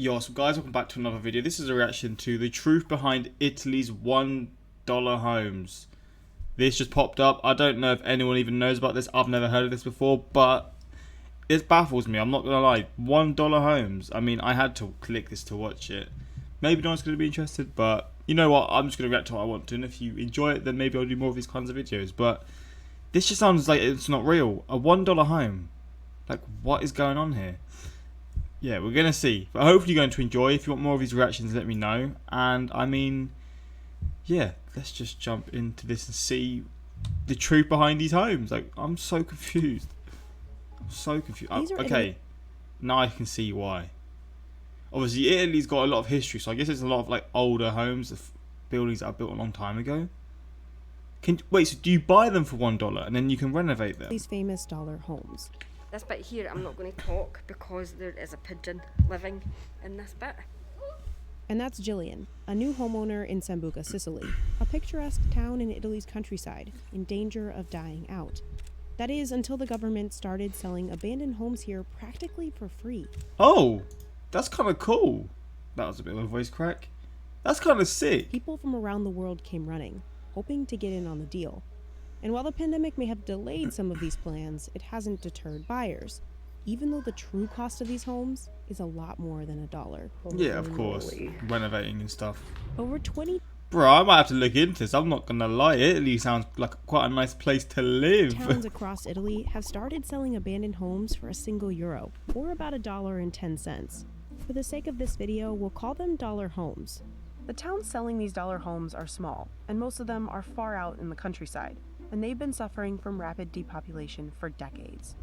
Yo, so guys, welcome back to another video. This is a reaction to the truth behind Italy's $1 homes. This just popped up. I don't know if anyone even knows about this. I've never heard of this before, but it baffles me. I'm not going to lie. $1 homes. I mean, I had to click this to watch it. Maybe no one's going to be interested, but you know what? I'm just going to react to what I want to. And if you enjoy it, then maybe I'll do more of these kinds of videos. But this just sounds like it's not real. A $1 home. Like, what is going on here? Yeah, we're going to see. But hopefully you're going to enjoy. If you want more of these reactions, let me know. And, I mean, yeah, let's just jump into this and see the truth behind these homes. Like, I'm so confused. I'm so confused. Okay, now I can see why. Obviously, Italy's got a lot of history, so I guess it's a lot of, like, older homes, buildings that are built a long time ago. Wait, so do you buy them for $1 and then you can renovate them? These famous dollar homes. This bit here, I'm not going to talk because there is a pigeon living in this bit. And that's Jillian, a new homeowner in Sambuca, Sicily, a picturesque town in Italy's countryside, in danger of dying out. That is, until the government started selling abandoned homes here practically for free. Oh, that's kind of cool. That was a bit of a voice crack. That's kind of sick. People from around the world came running, hoping to get in on the deal. And while the pandemic may have delayed some of these plans, it hasn't deterred buyers, even though the true cost of these homes is a lot more than $1. Yeah, of course. Renovating and stuff. Over 20 Bro, I might have to look into this. I'm not gonna lie. Italy sounds like quite a nice place to live. towns across Italy have started selling abandoned homes for €1, or about $1.10. For the sake of this video, we'll call them dollar homes. The towns selling these dollar homes are small, and most of them are far out in the countryside, and they've been suffering from rapid depopulation for decades.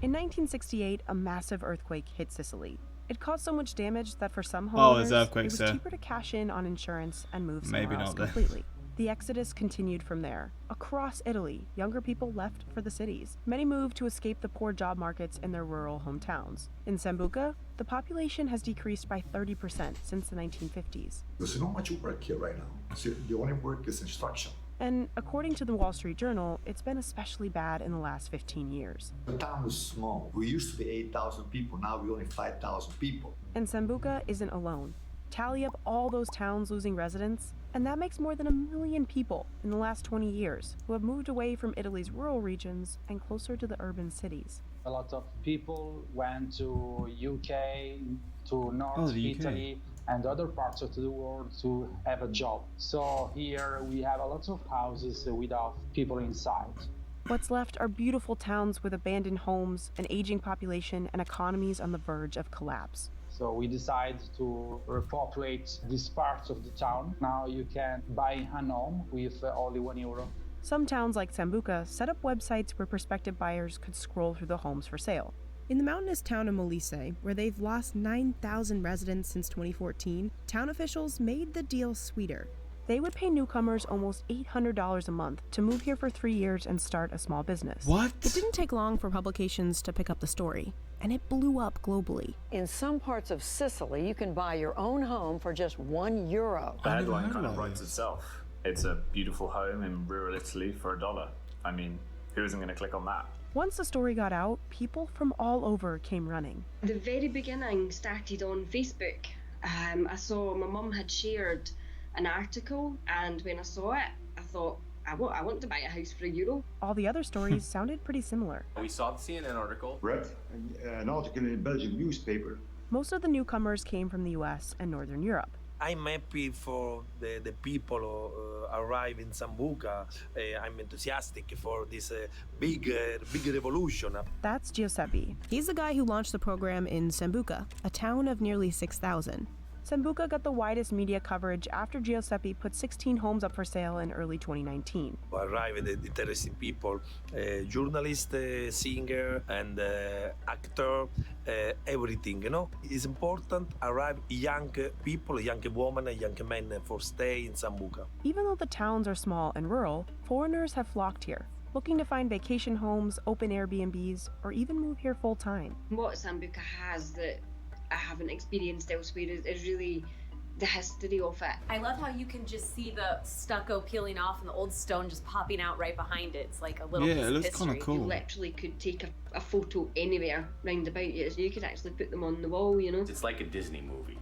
In 1968, a massive earthquake hit Sicily. It caused so much damage that for some homeowners, it was cheaper to cash in on insurance and move somewhere else completely. The exodus continued from there. Across Italy, younger people left for the cities. Many moved to escape the poor job markets in their rural hometowns. In Sambuca, the population has decreased by 30% since the 1950s. There's not much work here right now. So the only work is instruction. And according to the Wall Street Journal, it's been especially bad in the last 15 years. The town is small. We used to be 8,000 people. Now we're only 5,000 people. And Sambuca isn't alone. Tally up all those towns losing residents, and that makes more than 1 million people in the last 20 years who have moved away from Italy's rural regions and closer to the urban cities. A lot of people went to UK, to North Italy, and other parts of the world to have a job. So here we have a lot of houses without people inside. What's left are beautiful towns with abandoned homes, an aging population, and economies on the verge of collapse. So we decided to repopulate this part of the town. Now you can buy a home with only €1. Some towns like Sambuca set up websites where prospective buyers could scroll through the homes for sale. In the mountainous town of Molise, where they've lost 9,000 residents since 2014, town officials made the deal sweeter. They would pay newcomers almost $800 a month to move here for 3 years and start a small business. What? It didn't take long for publications to pick up the story, and it blew up globally. In some parts of Sicily, you can buy your own home for just €1. The headline kind of writes itself. It's a beautiful home in rural Italy for $1. I mean, who isn't going to click on that? Once the story got out, people from all over came running. The very beginning started on Facebook. I saw my mum had shared an article, and when I saw it, I thought, I want to buy a house for €1. All the other stories sounded pretty similar. We saw the CNN article. Read an article in a Belgian newspaper. Most of the newcomers came from the US and Northern Europe. I'm happy for the people who arrive in Sambuca. I'm enthusiastic for this big revolution. That's Giuseppe. He's the guy who launched the program in Sambuca, a town of nearly 6,000. Sambuca got the widest media coverage after Giuseppe put 16 homes up for sale in early 2019. Arrived interesting people, journalist, singer, and actor, everything, you know. It's important arrive young people, young women, young men for stay in Sambuca. Even though the towns are small and rural, foreigners have flocked here, looking to find vacation homes, open Airbnbs, or even move here full time. What Sambuca has that I haven't experienced elsewhere is really the history of it. I love how you can just see the stucco peeling off and the old stone just popping out right behind it. It's like a little piece it of looks history. kind of cool. You literally could take a photo anywhere round about you. So you could actually put them on the wall, you know. It's like a Disney movie.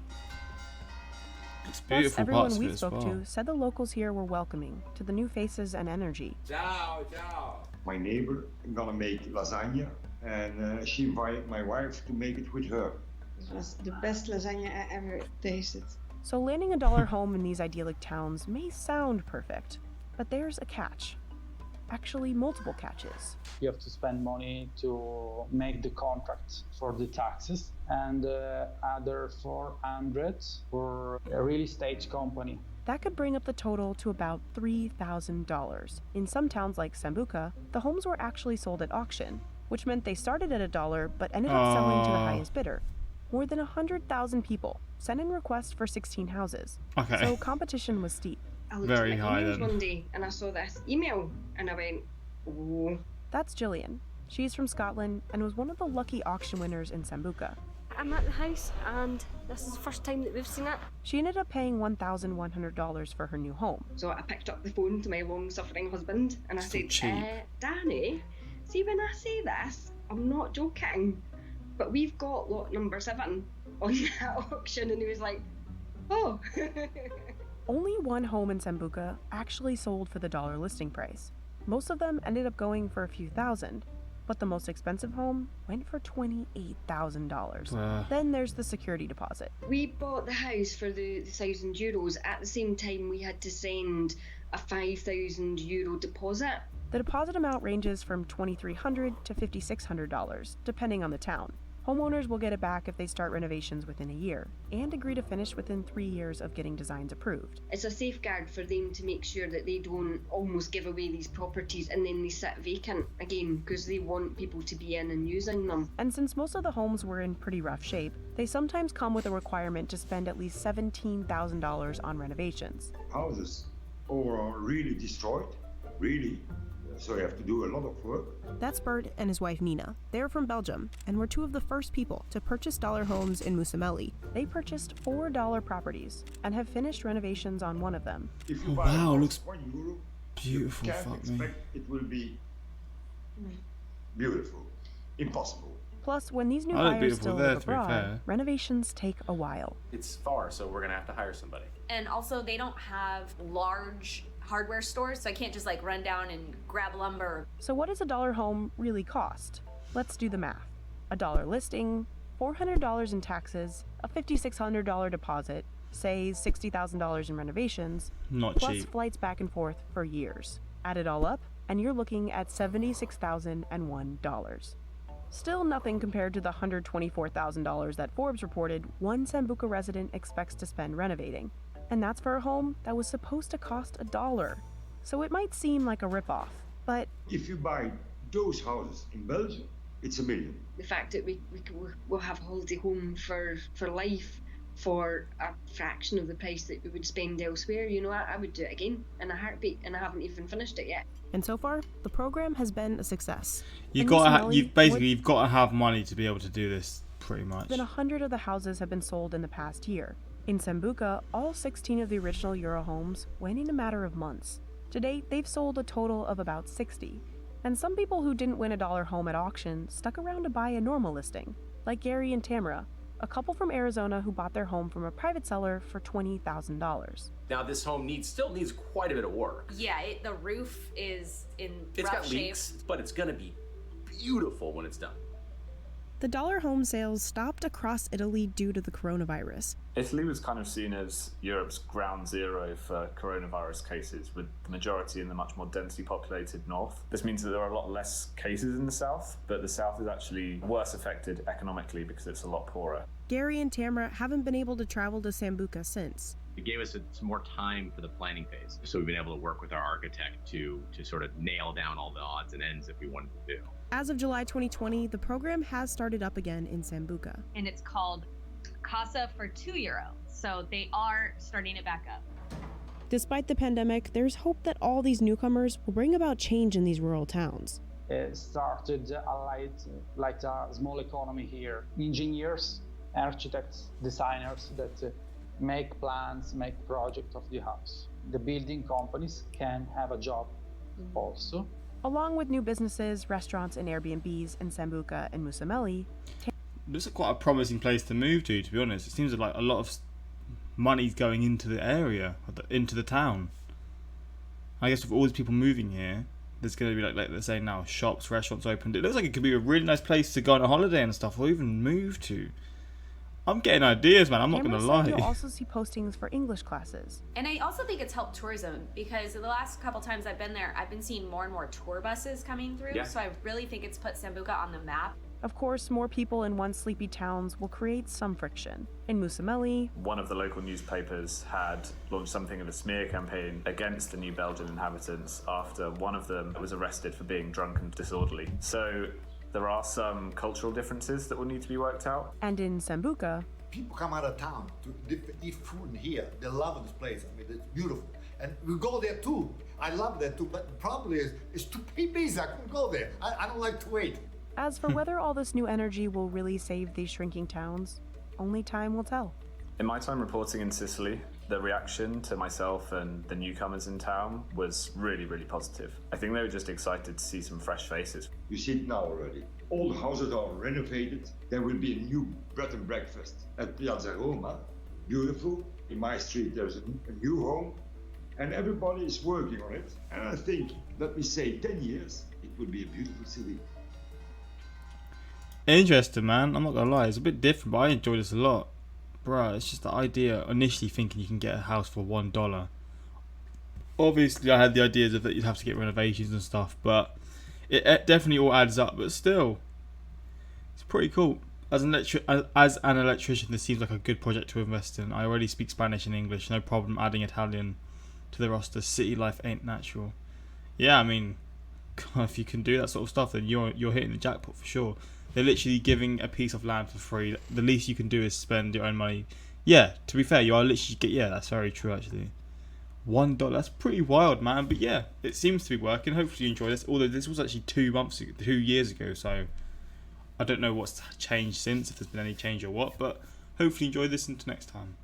It's Plus, beautiful everyone parts of we it as spoke well. to said the locals here were welcoming to the new faces and energy. Ciao, ciao. My neighbor gonna make lasagna, and she invited my wife to make it with her. It was the best lasagna I ever tasted. So landing a dollar home in these idyllic towns may sound perfect, but there's a catch. Actually, multiple catches. You have to spend money to make the contract for the taxes, and other 400 for a real estate company. That could bring up the total to about $3,000. In some towns like Sambuca, the homes were actually sold at auction, which meant they started at $1 but ended up selling to the highest bidder. More than 100,000 people sent in requests for 16 houses. Okay. So competition was steep. I looked Very at my high emails then. one day and I saw this email and I went, oh. That's Gillian. She's from Scotland and was one of the lucky auction winners in Sambuca. I'm at the house and this is the first time that we've seen it. She ended up paying $1,100 for her new home. So I picked up the phone to my long-suffering husband and I Still said, cheap. Danny, see when I say this, I'm not joking, but we've got lot number 7 on that auction. And he was like, oh. Only one home in Sambuca actually sold for the dollar listing price. Most of them ended up going for a few thousand, but the most expensive home went for $28,000. Then there's the security deposit. We bought the house for the €1,000. At the same time, we had to send a €5,000 deposit. The deposit amount ranges from $2,300 to $5,600, depending on the town. Homeowners will get it back if they start renovations within a year and agree to finish within 3 years of getting designs approved. It's a safeguard for them to make sure that they don't almost give away these properties and then they sit vacant again because they want people to be in and using them. And since most of the homes were in pretty rough shape, they sometimes come with a requirement to spend at least $17,000 on renovations. Houses are really destroyed, really. So you have to do a lot of work. That's Bert and his wife Nina. They're from Belgium and were two of the first people to purchase dollar homes in Musamelli. They purchased $4 properties and have finished renovations on one of them. If you Oh, buy wow, a house looks for €1, beautiful, you can't fuck me. expect it will be beautiful. Impossible. Plus, when these new I look buyers beautiful still there, live to be abroad, fair. renovations take a while. It's far, so we're gonna have to hire somebody. And also, they don't have large hardware stores, so I can't just like run down and grab lumber. So what does a dollar home really cost? Let's do the math. $1 listing, $400 in taxes, a $5,600 deposit, say $60,000 in renovations, Not plus cheap. flights back and forth for years. Add it all up, and you're looking at $76,001. Still nothing compared to the $124,000 that Forbes reported one Sambuca resident expects to spend renovating. And that's for a home that was supposed to cost $1. So it might seem like a ripoff, but If you buy those houses in Belgium, it's $1 million. The fact that we'll have a holiday home for life for a fraction of the price that we would spend elsewhere, you know, I would do it again in a heartbeat, and I haven't even finished it yet. And so far, the program has been a success. You've In got Musamelli, you've got to have money to be able to do this, pretty much. more than 100 of the houses have been sold in the past year. In Sambuca, all 16 of the original Euro homes went in a matter of months. To date, they've sold a total of about 60. And some people who didn't win a dollar home at auction stuck around to buy a normal listing, like Gary and Tamara, a couple from Arizona who bought their home from a private seller for $20,000. Now this home still needs quite a bit of work. Yeah, the roof is in It's rough got shape. leaks, but it's gonna be beautiful when it's done. The dollar home sales stopped across Italy due to the coronavirus. Italy was kind of seen as Europe's ground zero for coronavirus cases, with the majority in the much more densely populated north. This means that there are a lot less cases in the south, but the south is actually worse affected economically because it's a lot poorer. Gary and Tamara haven't been able to travel to Sambuca since. It gave us some more time for the planning phase. So we've been able to work with our architect to sort of nail down all the odds and ends that we wanted to do. As of July 2020, the program has started up again in Sambuca. And it's called Casa for €2. So they are starting it back up. Despite the pandemic, there's hope that all these newcomers will bring about change in these rural towns. It started like a small economy here. Engineers, architects, designers that make plans, make project of the house. The building companies can have a job also. Along with new businesses, restaurants, and Airbnbs in Sambuca and Musameli, this is quite a promising place to move to be honest. It seems like a lot of money's going into the area, into the town. I guess with all these people moving here, there's going to be like they're saying now, shops, restaurants opened. It looks like it could be a really nice place to go on a holiday and stuff, or even move to. I'm getting ideas, man. I'm not going to lie. You'll also see postings for English classes. And I also think it's helped tourism because the last couple times I've been there, I've been seeing more and more tour buses coming through. Yeah. So I really think it's put Sambuca on the map. Of course, more people in once sleepy towns will create some friction. In Musameli, one of the local newspapers had launched something of a smear campaign against the New Belgian inhabitants after one of them was arrested for being drunk and disorderly. So there are some cultural differences that will need to be worked out. And in Sambuca, people come out of town to eat food here. They love this place. I mean, it's beautiful. And we go there too. I love that too, but the problem is, it's too busy. I couldn't go there. I don't like to wait. As for whether all this new energy will really save these shrinking towns, only time will tell. In my time reporting in Sicily, the reaction to myself and the newcomers in town was really, really positive. I think they were just excited to see some fresh faces. You see it now already. All the houses are renovated. There will be a new bread and breakfast at Piazza Roma. Beautiful. In my street, there's a new home. And everybody is working on it. And I think, let me say, 10 years, it will be a beautiful city. Interesting, man. I'm not gonna lie, it's a bit different, but I enjoy this a lot. Bruh, it's just the idea, initially thinking you can get a house for $1. Obviously, I had the ideas of that you'd have to get renovations and stuff, but it definitely all adds up. But still, it's pretty cool. As an electrician, this seems like a good project to invest in. I already speak Spanish and English, no problem adding Italian to the roster. City life ain't natural. Yeah, I mean, if you can do that sort of stuff, then you're hitting the jackpot for sure. They're literally giving a piece of land for free. The least you can do is spend your own money. Yeah, to be fair, you are literally that's very true actually. $1, that's pretty wild, man. But yeah, it seems to be working. Hopefully you enjoy this. Although this was actually 2 years ago, so I don't know what's changed since, if there's been any change or what. But hopefully you enjoy this until next time.